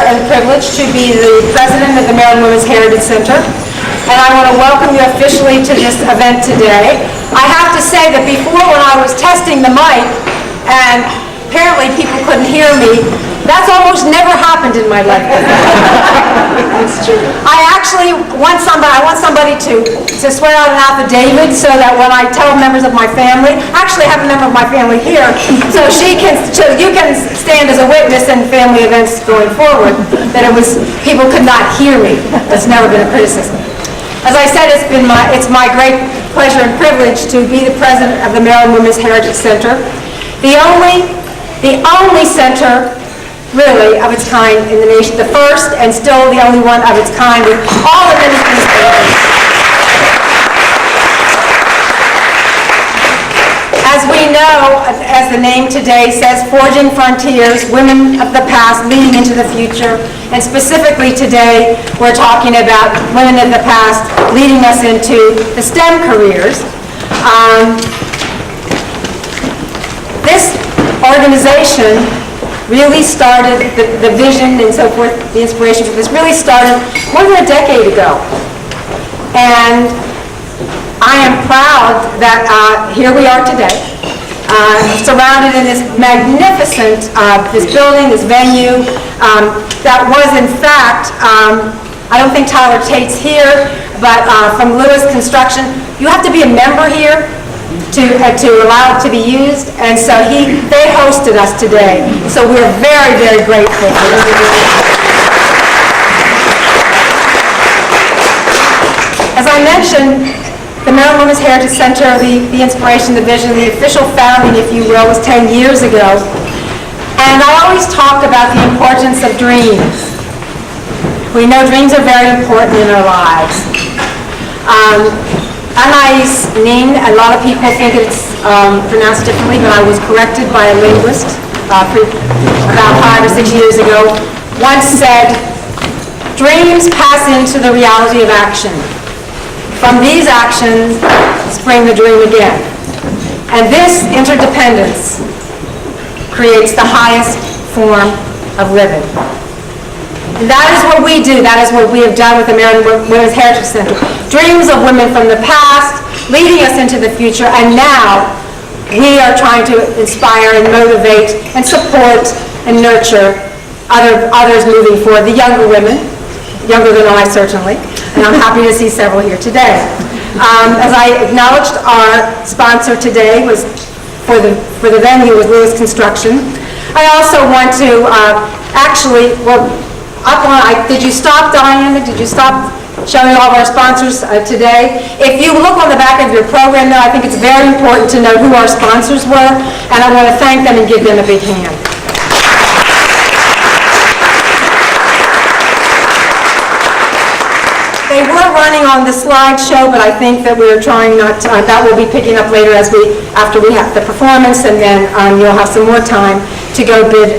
and privilege to be the president of the Maryland Women's Heritage Center, and I want to welcome you officially to this event today. I have to say that before, when I was testing the mic, and apparently people couldn't hear me, that's almost never happened in my life. That's true. I actually want somebody to swear out an affidavit so that when I tell members of my family, I actually have a member of my family here, so you can stand as a witness in family events going forward, that people could not hear me. That's never been a criticism. As I said, it's my great pleasure and privilege to be the president of the Maryland Women's Heritage Center, the only center really of its kind in the nation, the first and still the only one of its kind with all the ministries. As we know, as the name today says, Forging Frontiers, Women of the Past Leading into the Future, and specifically today we're talking about women of the past leading us into the STEM careers. This organization really started, the vision and so forth, the inspiration for this really started more than a decade ago. And I am proud that here we are today, surrounded in this magnificent, this building, this venue, that was in fact, I don't think Tyler Tate's here, but from Lewis Construction, you have to be a member here to allow it to be used, and so they hosted us today. So we're very, very grateful for this. As I mentioned, the Maryland Women's Heritage Center, the inspiration, the vision, the official founding, if you will, was 10 years ago. And I always talk about the importance of dreams. We know dreams are very important in our lives. Anais Nin, a lot of people think it's pronounced differently, but I was corrected by a linguist about 5 or 6 years ago, once said, dreams pass into the reality of action. From these actions, spring the dream again. And this interdependence creates the highest form of living. And that is what we do. That is what we have done with the Maryland Women's Heritage Center. Dreams of women from the past, leading us into the future, and now we are trying to inspire and motivate and support and nurture others moving forward, the younger women, younger than I certainly, and I'm happy to see several here today. As I acknowledged, our sponsor today was for the venue was Lewis Construction. I also want to did you stop, Diana? Did you stop showing all of our sponsors today? If you look on the back of your program now, I think it's very important to know who our sponsors were, and I want to thank them and give them a big hand. They were running on the slideshow, but I think that we're trying not to, that will be picking up later after we have the performance, and then you'll have some more time to go bid,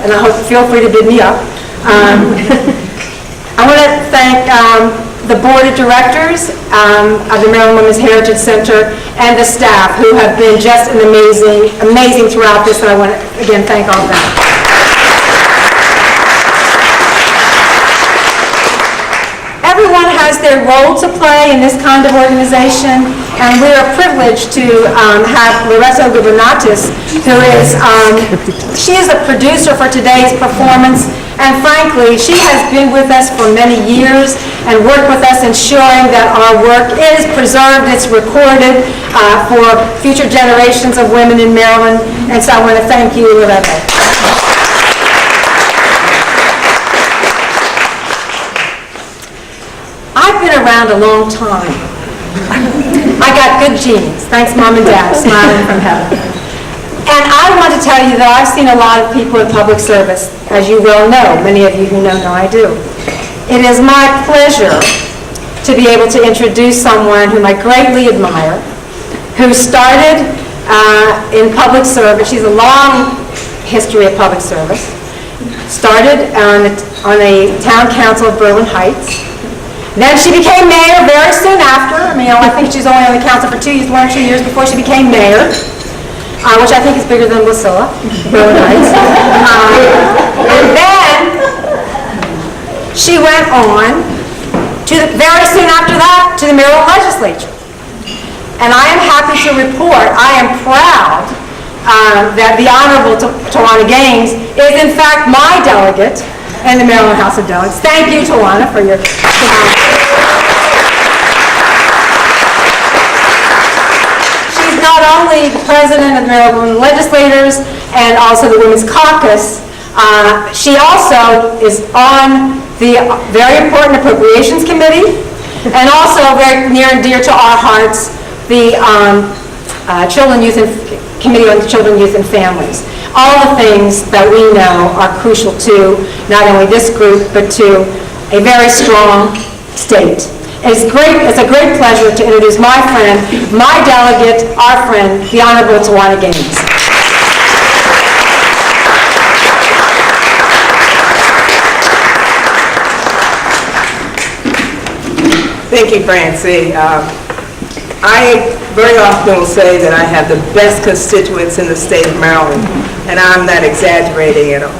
and I hope, feel free to bid me up. I want to thank the board of directors of the Maryland Women's Heritage Center and the staff who have been just amazing throughout this, and I want to again thank all of them. Everyone has their role to play in this kind of organization, and we are privileged to have Lorenzo Gubernatis, who is, she is a producer for today's performance, and frankly, she has been with us for many years and worked with us ensuring that our work is preserved, it's recorded for future generations of women in Maryland, and so I want to thank you, Lorenzo. I've been around a long time. I got good genes. Thanks, Mom and Dad, smiling from heaven. And I want to tell you that I've seen a lot of people in public service, as you well know. Many of you who know I do. It is my pleasure to be able to introduce someone whom I greatly admire, who started in public service. She's a long history of public service. Started on a town council of Berlin Heights. Then she became mayor very soon after. I mean, I think she's only on the council for 1 or 2 years before she became mayor, which I think is bigger than Wasilla, Berlin Heights. And then she went on to, very soon after that, to the Maryland legislature. And I am happy to report, I am proud that the Honorable Tawana Gaines is in fact my delegate in the Maryland House of Delegates. Thank you, Tawana, for your She's not only the president of the Maryland Legislators and also the Women's Caucus, she also is on the very important Appropriations Committee, and also very near and dear to our hearts, the Committee on Children, Youth, and Families. All the things that we know are crucial to not only this group, but to a very strong state. It's a great pleasure to introduce my friend, my delegate, our friend, the Honorable Tawana Gaines. Thank you, Francie. I very often will say that I have the best constituents in the state of Maryland, and I'm not exaggerating at all.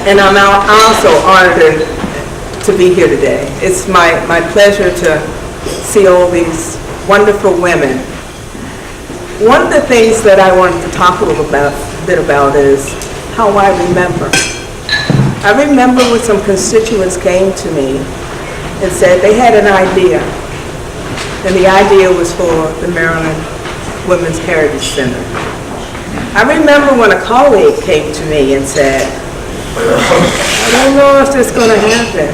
And I'm also honored to be here today. It's my pleasure to see all these wonderful women. One of the things that I wanted to talk a little bit about is how I remember. I remember when some constituents came to me and said they had an idea, and the idea was for the Maryland Women's Heritage Center. I remember when a colleague came to me and said, I don't know if this is going to happen.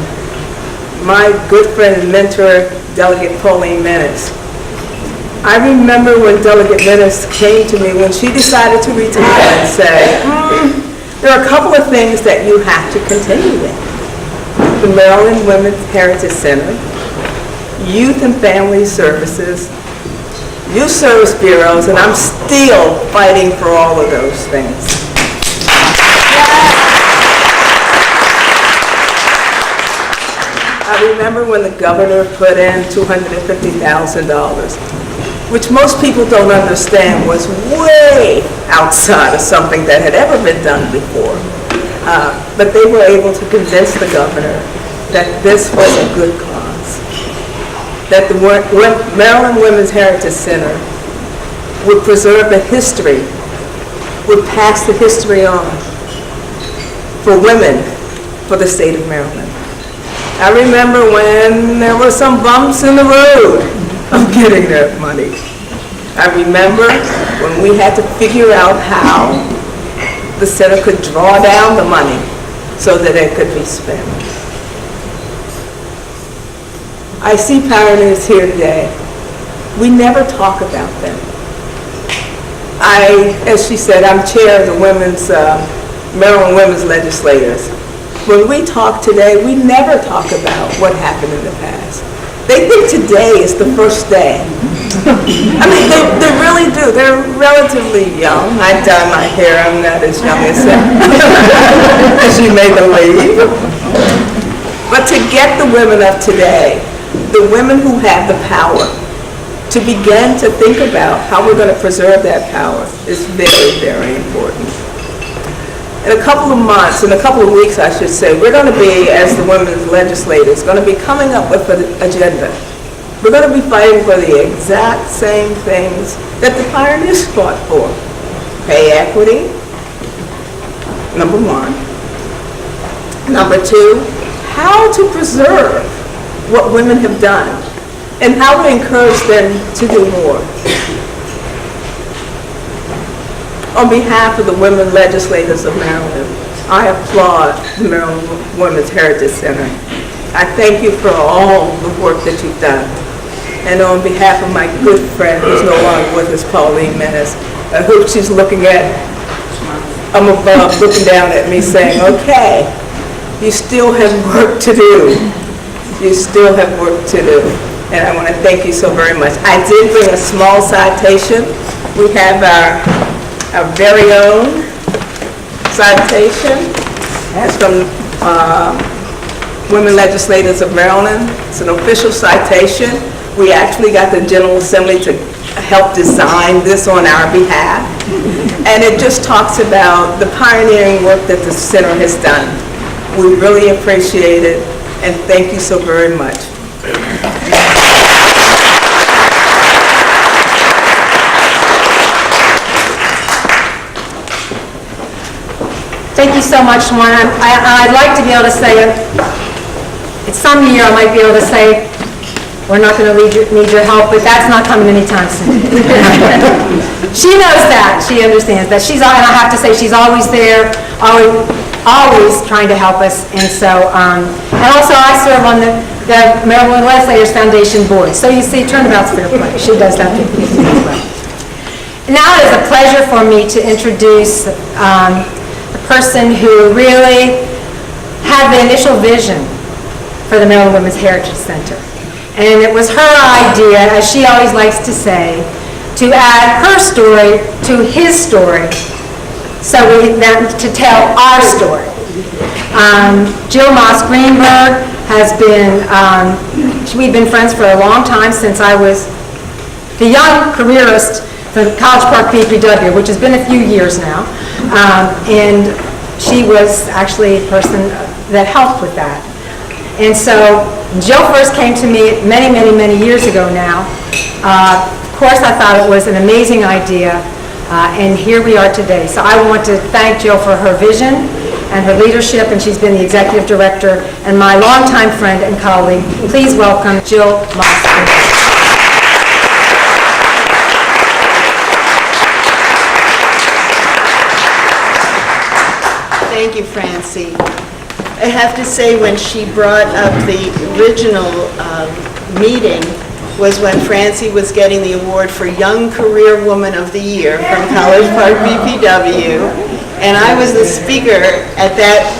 My good friend and mentor, Delegate Pauline Menace. I remember when Delegate Menace came to me when she decided to retire and said, there are a couple of things that you have to continue with. The Maryland Women's Heritage Center, Youth and Family Services, Youth Service Bureaus, and I'm still fighting for all of those things. I remember when the governor put in $250,000, which most people don't understand was way outside of something that had ever been done before. But they were able to convince the governor that this was a good cause, that the Maryland Women's Heritage Center would preserve the history, would pass the history on for women for the state of Maryland. I remember when there were some bumps in the road of getting that money. I remember when we had to figure out how the center could draw down the money so that it could be spent. I see pioneers here today. We never talk about them. As she said, I'm chair of the Maryland Women's Legislators. When we talk today, we never talk about what happened in the past. They think today is the first day. I mean, they really do. They're relatively young. I dye my hair. I'm not as young as you may believe. But to get the women of today, the women who have the power, to begin to think about how we're going to preserve that power is very, very important. In a couple of months, in a couple of weeks, I should say, we're going to be, as the women's legislators, going to be coming up with an agenda. We're going to be fighting for the exact same things that the pioneers fought for. Pay equity, number one. Number two, how to preserve what women have done and how to encourage them to do more. On behalf of the women legislators of Maryland, I applaud the Maryland Women's Heritage Center. I thank you for all the work that you've done. And on behalf of my good friend, who's no longer with us, Pauline Menace, I hope she's looking down at me saying, okay, you still have work to do. You still have work to do. And I want to thank you so very much. I did bring a small citation. We have our very own citation. That's from Women Legislators of Maryland. It's an official citation. We actually got the General Assembly to help design this on our behalf. And it just talks about the pioneering work that the center has done. We really appreciate it, and thank you so very much. Thank you so much, Lorna. I'd like to be able to say, it's some year I might be able to say, we're not going to need your help, but that's not coming anytime soon. She knows that. She understands that. And I have to say, she's always there, always trying to help us. And so, and also I serve on the Maryland Legislators Foundation board. So you see, turnabout's fair play. She does that as well. Now it is a pleasure for me to introduce person who really had the initial vision for the Maryland Women's Heritage Center. And it was her idea, as she always likes to say, to add her story to his story, so to tell our story. Jill Moss Greenberg has been, we've been friends for a long time, since I was the young careerist from College Park BPW, which has been a few years now. And she was actually a person that helped with that. And so Jill first came to me many, many, many years ago now. Of course, I thought it was an amazing idea, and here we are today. So I want to thank Jill for her vision and her leadership, and she's been the executive director and my longtime friend and colleague. Please welcome Jill Moss. Thank you, Francie. I have to say, when she brought up the original meeting was when Francie was getting the award for Young Career Woman of the Year from College Park BPW, and I was the speaker at that.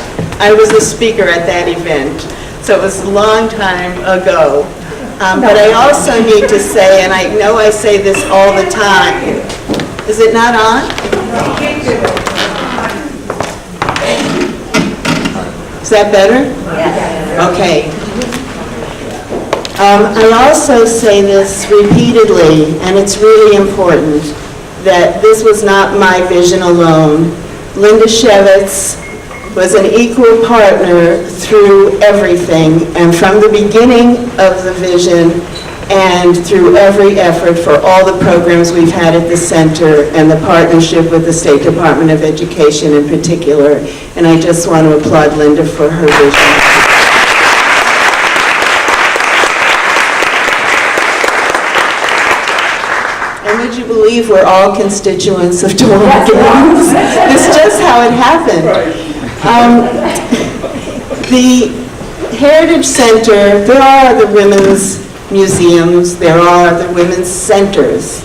Event, so it was a long time ago. But I also need to say, and I know I say this all the time. Is it not on? Is that better? Yes. Okay. I also say this repeatedly, and it's really important, that this was not my vision alone. Linda Shevitz was an equal partner through everything, and from the beginning of the vision and through every effort for all the programs we've had at the center and the partnership with the State Department of Education in particular. And I just want to applaud Linda for her vision. And would you believe we're all constituents of Tawana Gaines? It's just how it happened. The Heritage Center, there are the women's museums, there are the women's centers.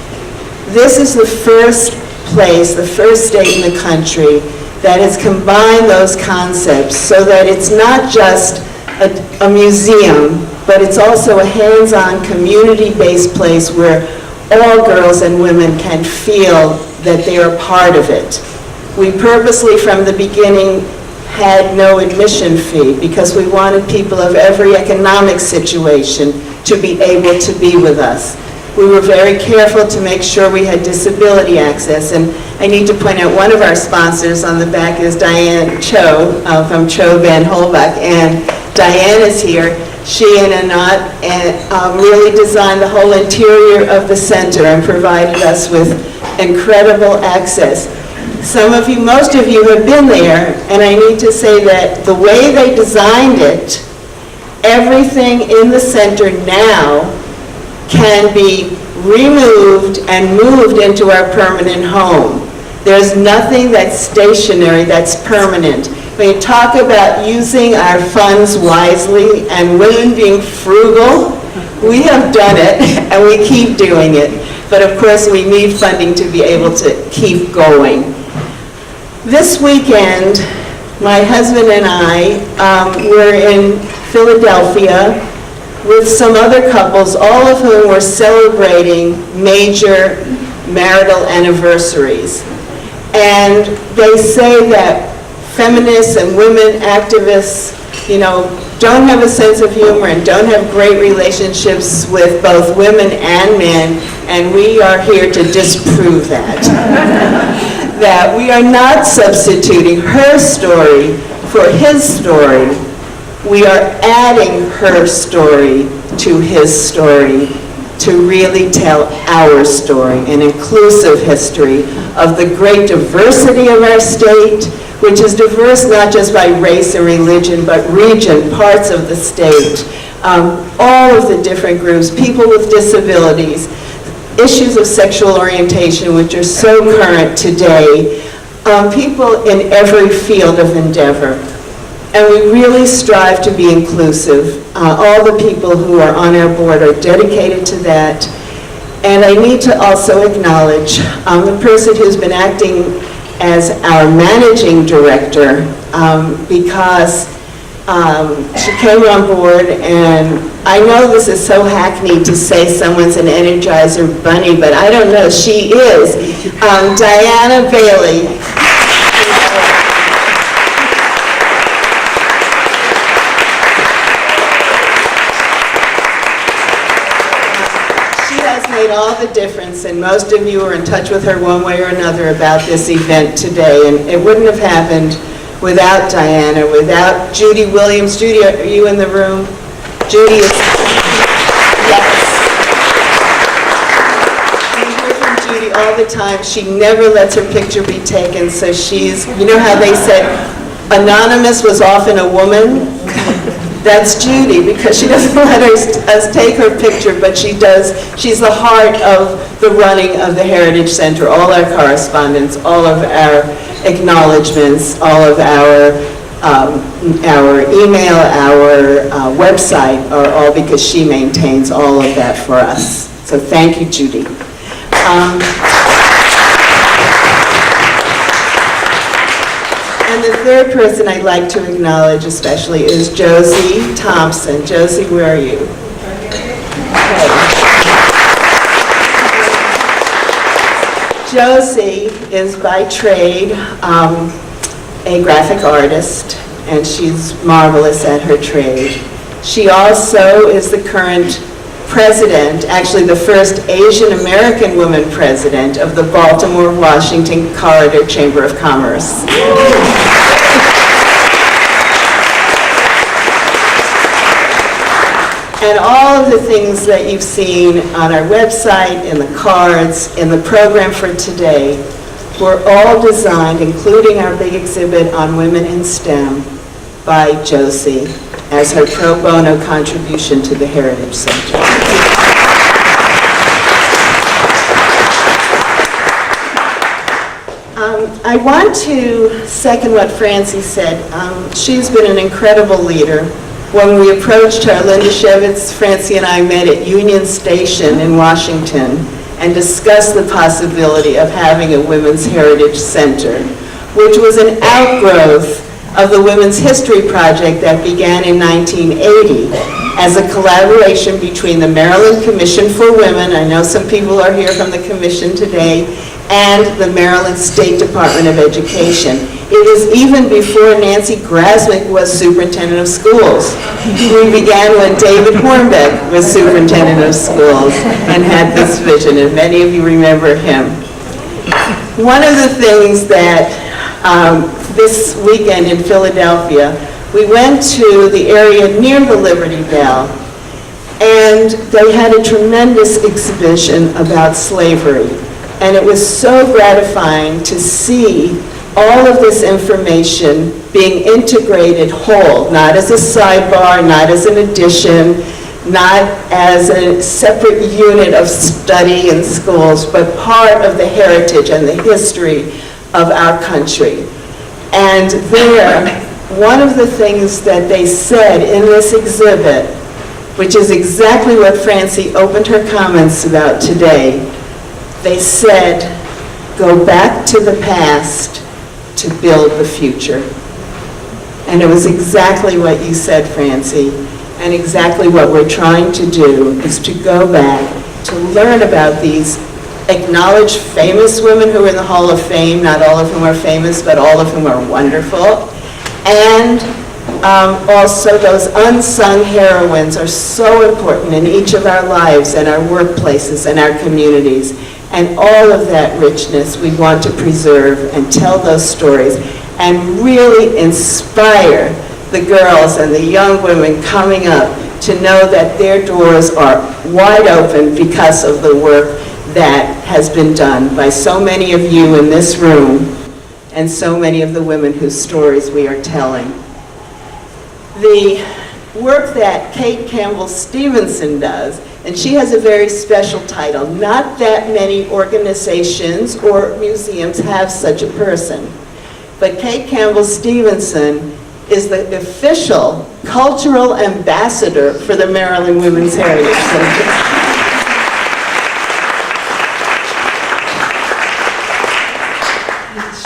This is the first place, the first state in the country that has combined those concepts so that it's not just a museum, but it's also a hands-on, community-based place where all girls and women can feel that they are part of it. We purposely, from the beginning, had no admission fee because we wanted people of every economic situation to be able to be with us. We were very careful to make sure we had disability access, and I need to point out one of our sponsors on the back is Diane Cho from Cho Van Holbach, and Diane is here. She and Anat really designed the whole interior of the center and provided us with incredible access. Some of you, most of you have been there, and I need to say that the way they designed it, everything in the center now can be removed and moved into our permanent home. There's nothing that's stationary, that's permanent. When you talk about using our funds wisely and women being frugal, we have done it and we keep doing it. But of course we need funding to be able to keep going. This weekend, my husband and I were in Philadelphia with some other couples, all of whom were celebrating major marital anniversaries. And they say that feminists and women activists, don't have a sense of humor and don't have great relationships with both women and men, and we are here to disprove that. That we are not substituting her story for his story, we are adding her story to his story to really tell our story, an inclusive history of the great diversity of our state, which is diverse not just by race or religion, but region, parts of the state, all of the different groups, people with disabilities, issues of sexual orientation, which are so current today, people in every field of endeavor. And we really strive to be inclusive. All the people who are on our board are dedicated to that. And I need to also acknowledge the person who's been acting as our managing director because she came on board, and I know this is so hackneyed to say someone's an Energizer bunny, but I don't know, she is. Diana Bailey. Made all the difference, and most of you are in touch with her one way or another about this event today, and it wouldn't have happened without Diana, without Judy Williams. Judy, are you in the room? Judy is, yes. We hear from Judy all the time. She never lets her picture be taken, so she's, you know how they said anonymous was often a woman? That's Judy, because she doesn't let us take her picture, but she does. She's the heart of the running of the Heritage Center. All our correspondence, all of our acknowledgments, all of our email, our website are all because she maintains all of that for us. So thank you, Judy. And the third person I'd like to acknowledge especially is Josie Thompson. Josie, where are you? Okay. Josie is by trade a graphic artist, and she's marvelous at her trade. She also is the current president, actually the first Asian American woman president of the Baltimore-Washington Corridor Chamber of Commerce. And all of the things that you've seen on our website, in the cards, in the program for today, were all designed, including our big exhibit on women in STEM, by Josie as her pro bono contribution to the Heritage Center. I want to second what Francie said. She's been an incredible leader. When we approached her, Linda Shevitz, Francie and I met at Union Station in Washington and discussed the possibility of having a Women's Heritage Center, which was an outgrowth of the Women's History Project that began in 1980 as a collaboration between the Maryland Commission for Women, I know some people are here from the Commission today, and the Maryland State Department of Education. It was even before Nancy Grasmick was superintendent of schools. We began when David Hornbeck was superintendent of schools and had this vision, and many of you remember him. One of the things that this weekend in Philadelphia, we went to the area near the Liberty Bell, and they had a tremendous exhibition about slavery. And it was so gratifying to see all of this information being integrated whole, not as a sidebar, not as an addition, not as a separate unit of study in schools, but part of the heritage and the history of our country. And there, one of the things that they said in this exhibit, which is exactly what Francie opened her comments about today, they said, go back to the past to build the future. And it was exactly what you said, Francie, and exactly what we're trying to do is to go back to learn about these acknowledged famous women who are in the Hall of Fame, not all of whom are famous, but all of whom are wonderful. And also those unsung heroines are so important in each of our lives and our workplaces and our communities. And all of that richness we want to preserve and tell those stories. and really inspire the girls and the young women coming up to know that their doors are wide open because of the work that has been done by so many of you in this room and so many of the women whose stories we are telling. The work that Kate Campbell Stevenson does, and she has a very special title. Not that many organizations or museums have such a person. But Kate Campbell Stevenson is the official cultural ambassador for the Maryland Women's Heritage Center.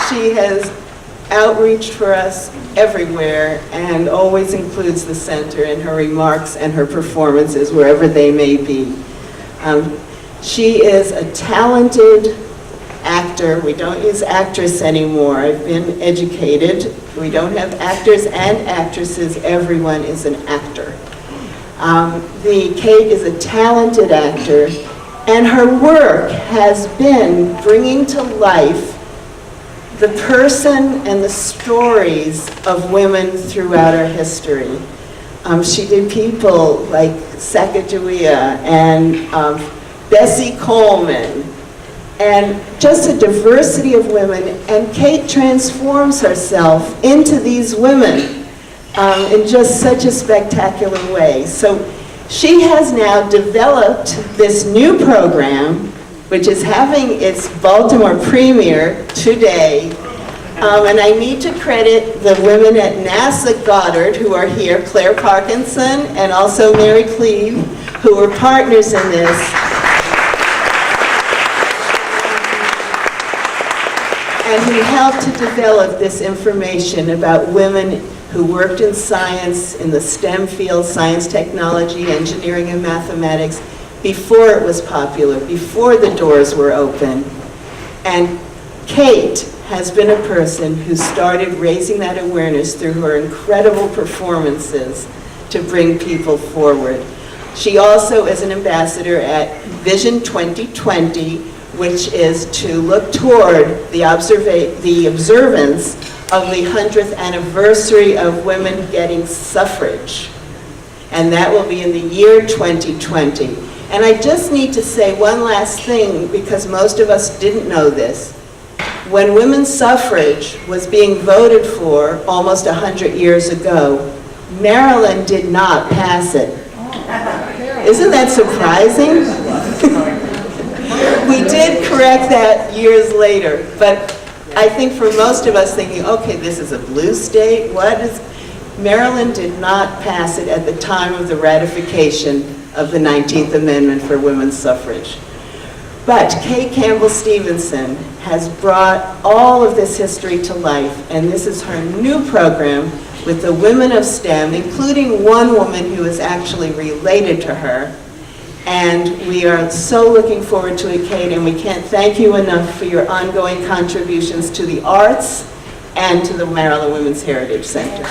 She has outreached for us everywhere and always includes the center in her remarks and her performances wherever they may be. She is a talented actor. We don't use actress anymore. I've been educated. We don't have actors and actresses. Everyone is an actor. Kate is a talented actor, and her work has been bringing to life the person and the stories of women throughout our history. She did people like Sacagawea and Bessie Coleman, and just a diversity of women, and Kate transforms herself into these women in just such a spectacular way. So she has now developed this new program, which is having its Baltimore premiere today. And I need to credit the women at NASA Goddard who are here, Claire Parkinson and also Mary Cleve, who were partners in this. And who helped to develop this information about women who worked in science, in the STEM field, science, technology, engineering, and mathematics, before it was popular, before the doors were open. And Kate has been a person who started raising that awareness through her incredible performances to bring people forward. She also is an ambassador at Vision 2020, which is to look toward the observance of the 100th anniversary of women getting suffrage. And that will be in the year 2020. And I just need to say one last thing, because most of us didn't know this. When women's suffrage was being voted for almost 100 years ago, Maryland did not pass it. Isn't that surprising? We did correct that years later, but I think for most of us thinking, okay, this is a blue state, Maryland did not pass it at the time of the ratification of the 19th Amendment for women's suffrage. But Kate Campbell Stevenson has brought all of this history to life, and this is her new program with the women of STEM, including one woman who is actually related to her. And we are so looking forward to it, Kate, and we can't thank you enough for your ongoing contributions to the arts and to the Maryland Women's Heritage Center.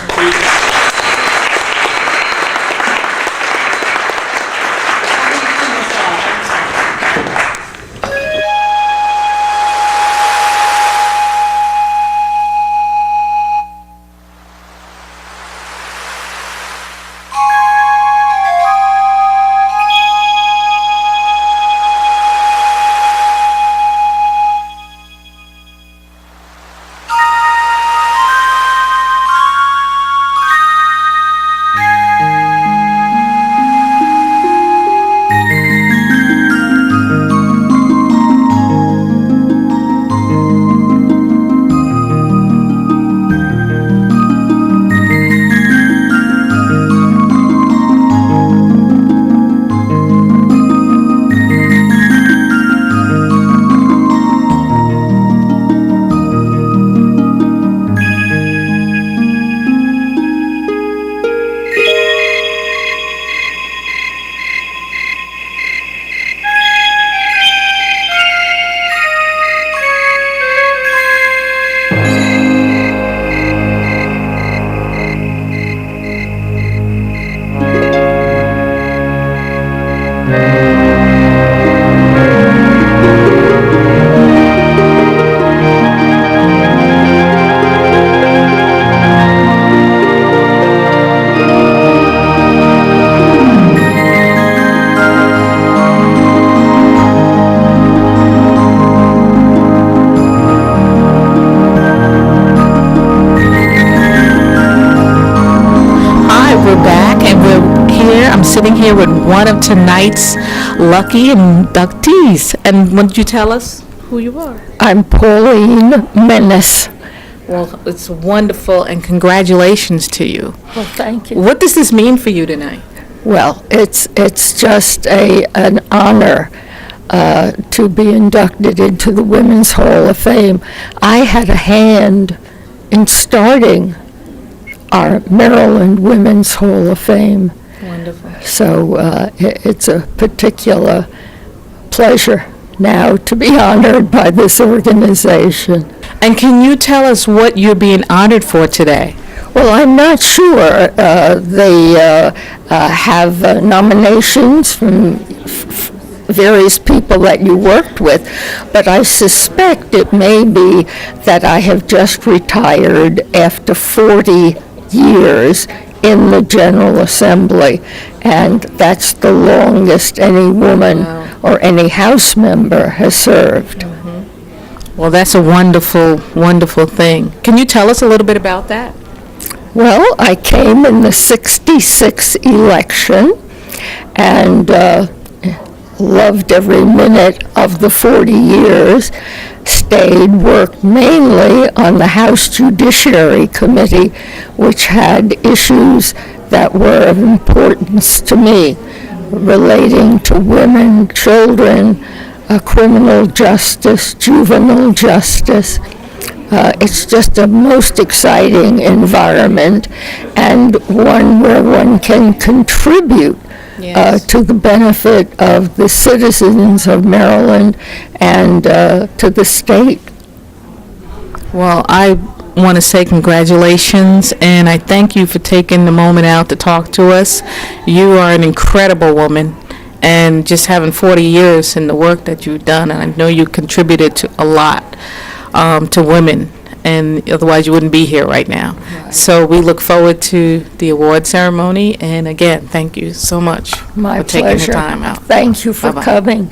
with one of tonight's lucky inductees. And would you tell us who you are? I'm Pauline Menace. Well, it's wonderful, and congratulations to you. Well, thank you. What does this mean for you tonight? Well, it's just an honor to be inducted into the Women's Hall of Fame. I had a hand in starting our Maryland Women's Hall of Fame. Wonderful. So it's a particular pleasure now to be honored by this organization. And can you tell us what you're being honored for today? Well, I'm not sure. They have nominations from various people that you worked with, but I suspect it may be that I have just retired after 40 years in the General Assembly, and that's the longest any woman or any House member has served. Well, that's a wonderful, wonderful thing. Can you tell us a little bit about that? Well, I came in the '66 election and loved every minute of the 40 years, stayed, worked mainly on the House Judiciary Committee, which had issues that were of importance to me relating to women, children, criminal justice, juvenile justice. It's just a most exciting environment and one where one can contribute to the benefit of the citizens of Maryland and to the state. Well, I want to say congratulations, and I thank you for taking the moment out to talk to us. You are an incredible woman, and just having 40 years in the work that you've done, and I know you contributed to a lot to women, and otherwise you wouldn't be here right now. So we look forward to the award ceremony, and again, thank you so much My for taking pleasure. the time out. Thank you for Bye-bye. coming.